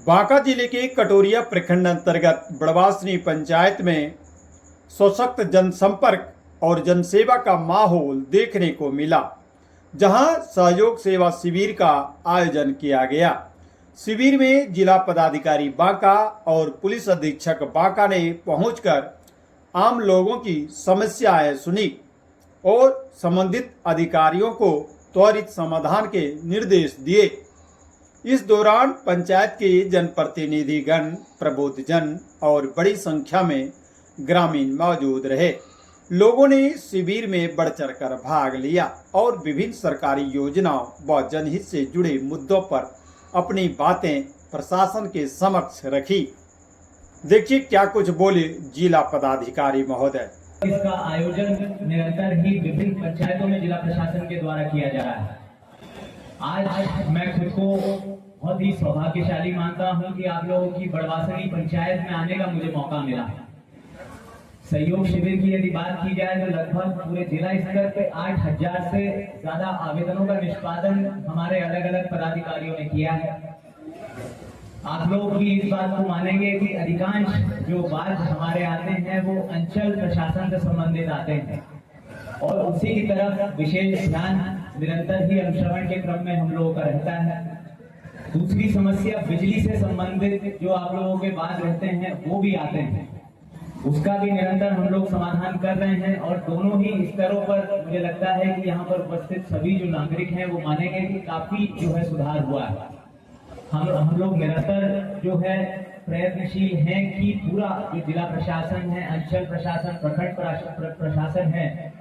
बांका जिले के कटोरिया प्रखंड अंतर्गत बड़वासनी पंचायत में सशक्त जनसंपर्क और जनसेवा का माहौल देखने को मिला, जहां सहयोग सेवा शिविर का आयोजन किया गया। शिविर में जिला पदाधिकारी बांका और पुलिस अधीक्षक बांका ने पहुंचकर आम लोगों की समस्याएं सुनी और संबंधित अधिकारियों को त्वरित समाधान के निर्देश दिए। इस दौरान पंचायत के जनप्रतिनिधिगण, प्रबुद्धजन और बड़ी संख्या में ग्रामीण मौजूद रहे। लोगों ने शिविर में बढ़ चढ़कर भाग लिया और विभिन्न सरकारी योजनाओं व जनहित से जुड़े मुद्दों पर अपनी बातें प्रशासन के समक्ष रखी। देखिए क्या कुछ बोले जिला पदाधिकारी महोदय। इसका आयोजन निरंतर ही विभिन्न पंचायतों में जिला प्रशासन के द्वारा किया जा रहा है। आज मैं खुद को बहुत ही सौभाग्यशाली मानता हूं कि आप लोगों की बड़वासनी पंचायत में आने का मुझे मौका मिला। सहयोग शिविर की यदि बात की जाए तो लगभग पूरे जिला स्तर पे 8,000 से ज्यादा आवेदनों का निष्पादन हमारे अलग अलग पदाधिकारियों ने किया है। आप लोग भी इस बात को मानेंगे कि अधिकांश जो बात हमारे आते हैं वो अंचल प्रशासन से संबंधित आते हैं और उसी की तरफ विशेष ध्यान निरंतर ही अनुश्रवण के क्रम में हम लोगों का रहता है। दूसरी समस्या बिजली से संबंधित जो आप लोगों के बात रहते हैं वो भी आते हैं, उसका भी निरंतर हम लोग समाधान कर रहे हैं और दोनों ही स्तरों पर मुझे लगता है कि यहाँ पर उपस्थित सभी जो नागरिक हैं वो मानेंगे कि काफी जो है सुधार हुआ है। हम लोग निरंतर जो है प्रयत्नशील हैं कि पूरा जो जिला प्रशासन है, अंचल प्रशासन, प्रखंड प्रशासन है,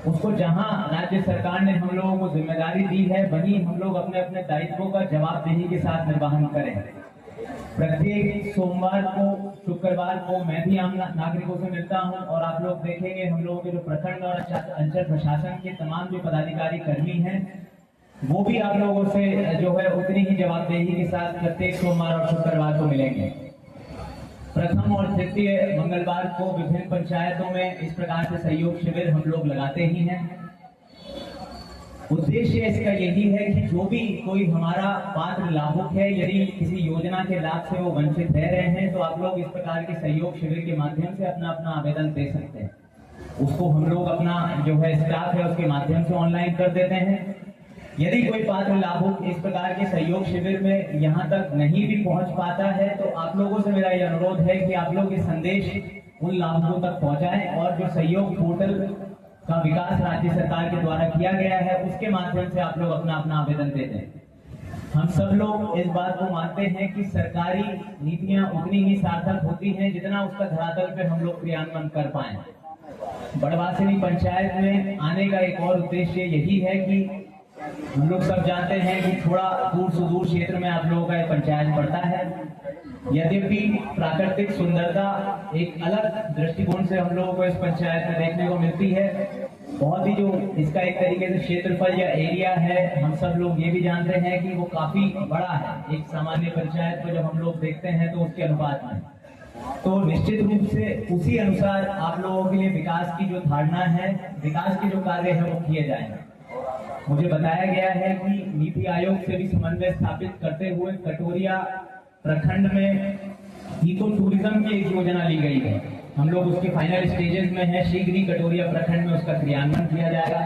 उसको जहां राज्य सरकार ने हम लोगों को जिम्मेदारी दी है वहीं हम लोग अपने अपने दायित्वों का जवाबदेही के साथ निर्वहन करें। प्रत्येक सोमवार को, शुक्रवार को मैं भी आम नागरिकों से मिलता हूं और आप लोग देखेंगे हम लोगों के जो प्रखंड और अंचल प्रशासन के तमाम जो पदाधिकारी कर्मी हैं वो भी आप लोगों से जो है उतनी ही जवाबदेही के साथ प्रत्येक सोमवार और शुक्रवार को मिलेंगे। प्रथम और तृतीय मंगलवार को विभिन्न पंचायतों में इस प्रकार से सहयोग शिविर हम लोग लगाते ही हैं। उद्देश्य इसका यही है कि जो भी कोई हमारा पात्र लाभुक है, यदि किसी योजना के लाभ से वो वंचित रह रहे हैं तो आप लोग इस प्रकार के सहयोग शिविर के माध्यम से अपना अपना आवेदन दे सकते हैं। उसको हम लोग अपना जो है स्टाफ है उसके माध्यम से ऑनलाइन कर देते हैं। यदि कोई पात्र लाभुक इस प्रकार के सहयोग शिविर में यहाँ तक नहीं भी पहुंच पाता है तो आप लोगों से मेरा यह अनुरोध है कि आप लोग ये संदेश उन लाभुकों तक पहुंचाएं और जो सहयोग पोर्टल का विकास राज्य सरकार के द्वारा किया गया है उसके माध्यम से आप लोग अपना अपना आवेदन दे दें। हम सब लोग इस बात को मानते हैं कि सरकारी नीतियां उतनी ही सार्थक होती हैं जितना उसका धरातल पे हम लोग क्रियान्वयन कर पाए। बड़वासनी पंचायत में आने का एक और उद्देश्य यही है कि हम लोग सब जानते हैं कि थोड़ा दूर सुदूर क्षेत्र में आप लोगों का पंचायत पड़ता है। यद्यपि प्राकृतिक सुंदरता एक अलग दृष्टिकोण से हम लोगों को इस पंचायत में देखने को मिलती है। बहुत ही जो इसका एक तरीके से क्षेत्रफल या एरिया है, हम सब लोग ये भी जानते हैं कि वो काफी बड़ा है एक सामान्य पंचायत को जब हम लोग देखते हैं तो उसके अनुपात में। तो निश्चित रूप से उसी अनुसार आप लोगों के लिए विकास की जो धारणा है, विकास के जो कार्य है वो किए जाएंगे। मुझे बताया गया है कि नीति आयोग से भी समन्वय स्थापित करते हुए कटोरिया प्रखंड में इको टूरिज्म की एक योजना ली गई है। हम लोग उसके फाइनल स्टेजेस में हैं, शीघ्र ही कटोरिया प्रखंड में उसका क्रियान्वयन किया जाएगा।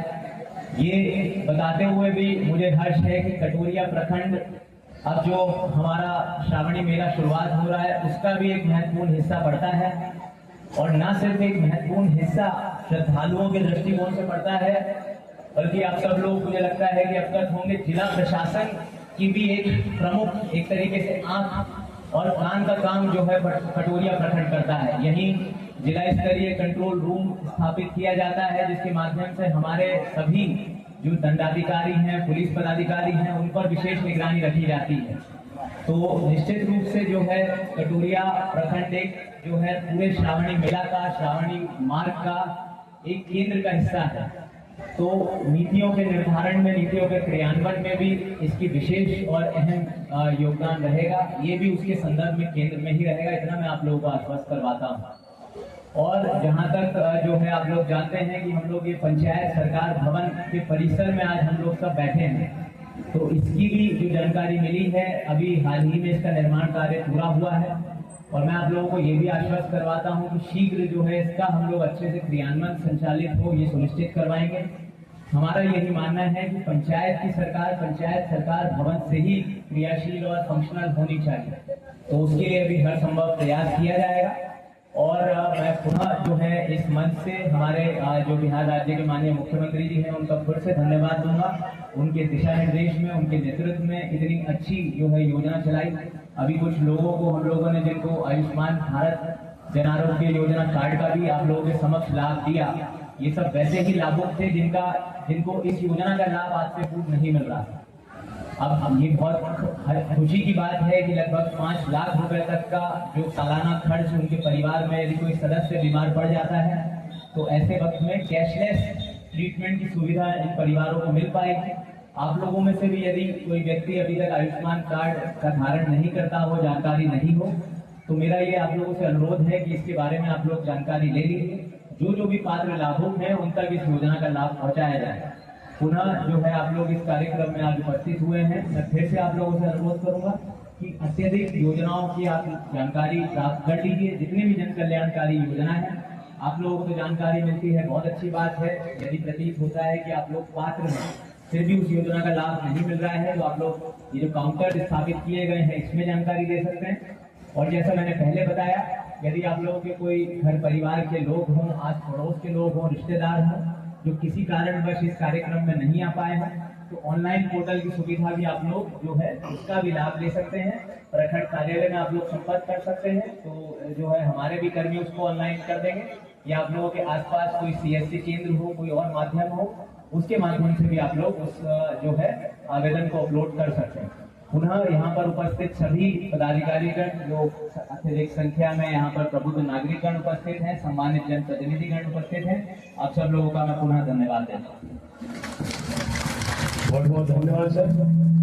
ये बताते हुए भी मुझे हर्ष है कि कटोरिया प्रखंड अब जो हमारा श्रावणी मेला शुरुआत हो रहा है उसका भी एक महत्वपूर्ण हिस्सा पड़ता है और न सिर्फ एक महत्वपूर्ण हिस्सा श्रद्धालुओं के दृष्टिकोण से पड़ता है बल्कि आप सब लोग मुझे लगता है कि अब तक होंगे जिला प्रशासन की भी एक प्रमुख एक तरीके से आंख और कान का काम जो है कटोरिया प्रखंड करता है। यही जिला स्तरीय कंट्रोल रूम स्थापित किया जाता है जिसके माध्यम से हमारे सभी जो दंडाधिकारी हैं, पुलिस पदाधिकारी हैं, उन पर विशेष निगरानी रखी जाती है। तो निश्चित रूप से जो है कटोरिया प्रखंड एक जो है पूरे श्रावणी मेला का, श्रावणी मार्ग का एक केंद्र का हिस्सा है। तो नीतियों के निर्धारण में, नीतियों के क्रियान्वयन में भी इसकी विशेष और अहम योगदान रहेगा। ये भी उसके संदर्भ में केंद्र में ही रहेगा, इतना मैं आप लोगों को आश्वस्त करवाता हूँ। और जहाँ तक जो है आप लोग जानते हैं कि हम लोग ये पंचायत सरकार भवन के परिसर में आज हम लोग सब बैठे हैं। तो इसकी भी जो जानकारी मिली है, अभी हाल ही में इसका निर्माण कार्य पूरा हुआ है और मैं आप लोगों को ये भी आश्वस्त करवाता हूँ कि शीघ्र जो है इसका हम लोग अच्छे से क्रियान्वयन संचालित हो ये सुनिश्चित करवाएंगे। हमारा यही मानना है कि पंचायत सरकार भवन से ही क्रियाशील और फंक्शनल होनी चाहिए, तो उसके लिए भी हर संभव प्रयास किया जाएगा। और मैं पुनः जो है इस मंच से हमारे जो बिहार राज्य के माननीय मुख्यमंत्री जी हैं उनका फिर से धन्यवाद दूंगा। उनके दिशा निर्देश में, उनके नेतृत्व में इतनी अच्छी जो है योजना चलाई। अभी कुछ लोगों को हम लोगों ने जिनको आयुष्मान भारत जन आरोग्य योजना कार्ड का भी आप लोगों के समक्ष लाभ दिया, ये सब वैसे ही लाभुक थे जिनको इस योजना का लाभ आज से पूर्व नहीं मिल रहा। अब ये बहुत खुशी की बात है कि लगभग 5 लाख रुपए तक का जो सालाना खर्च उनके परिवार में यदि कोई सदस्य बीमार पड़ जाता है तो ऐसे वक्त में कैशलेस ट्रीटमेंट की सुविधा इन परिवारों को मिल पाएगी। आप लोगों में से भी यदि कोई व्यक्ति अभी तक आयुष्मान कार्ड का धारण नहीं करता हो, जानकारी नहीं हो, तो मेरा ये आप लोगों से अनुरोध है कि इसके बारे में आप लोग जानकारी ले लीजिए। जो भी पात्र लाभुक हैं उन तक इस योजना का लाभ पहुंचाया जाए। पुनः जो है आप लोग इस कार्यक्रम में आज उपस्थित हुए हैं, मैं फिर से आप लोगों से अनुरोध करूंगा कि अत्यधिक योजनाओं की आप जानकारी प्राप्त कर लीजिए। जितनी भी जन कल्याणकारी योजना है आप लोगों को जानकारी मिलती है, बहुत अच्छी बात है। यदि प्रतीत होता है कि आप लोग पात्र हैं फिर भी उस योजना का लाभ नहीं मिल रहा है, तो आप लोग ये जो काउंटर स्थापित किए गए हैं इसमें जानकारी दे सकते हैं। और जैसा मैंने पहले बताया, यदि आप लोगों के कोई घर परिवार के लोग हों, आस पड़ोस के लोग हों, रिश्तेदार हों जो किसी कारणवश इस कार्यक्रम में नहीं आ पाए हैं, तो ऑनलाइन पोर्टल की सुविधा भी आप लोग जो है उसका भी लाभ ले सकते हैं। प्रखंड कार्यालय में आप लोग संपर्क कर सकते हैं, तो जो है हमारे भी कर्मी उसको ऑनलाइन कर देंगे, या आप लोगों के आसपास कोई सीएससी केंद्र हो, कोई और माध्यम हो, उसके माध्यम से भी आप लोग उस जो है आवेदन को अपलोड कर सकते हैं। पुनः यहाँ पर उपस्थित सभी पदाधिकारीगण जो अत्यधिक संख्या में यहाँ पर प्रबुद्ध नागरिकगण उपस्थित हैं, सम्मानित जनप्रतिनिधिगण उपस्थित हैं, आप सब लोगों का मैं पुनः धन्यवाद देता हूँ। बहुत बहुत धन्यवाद सर।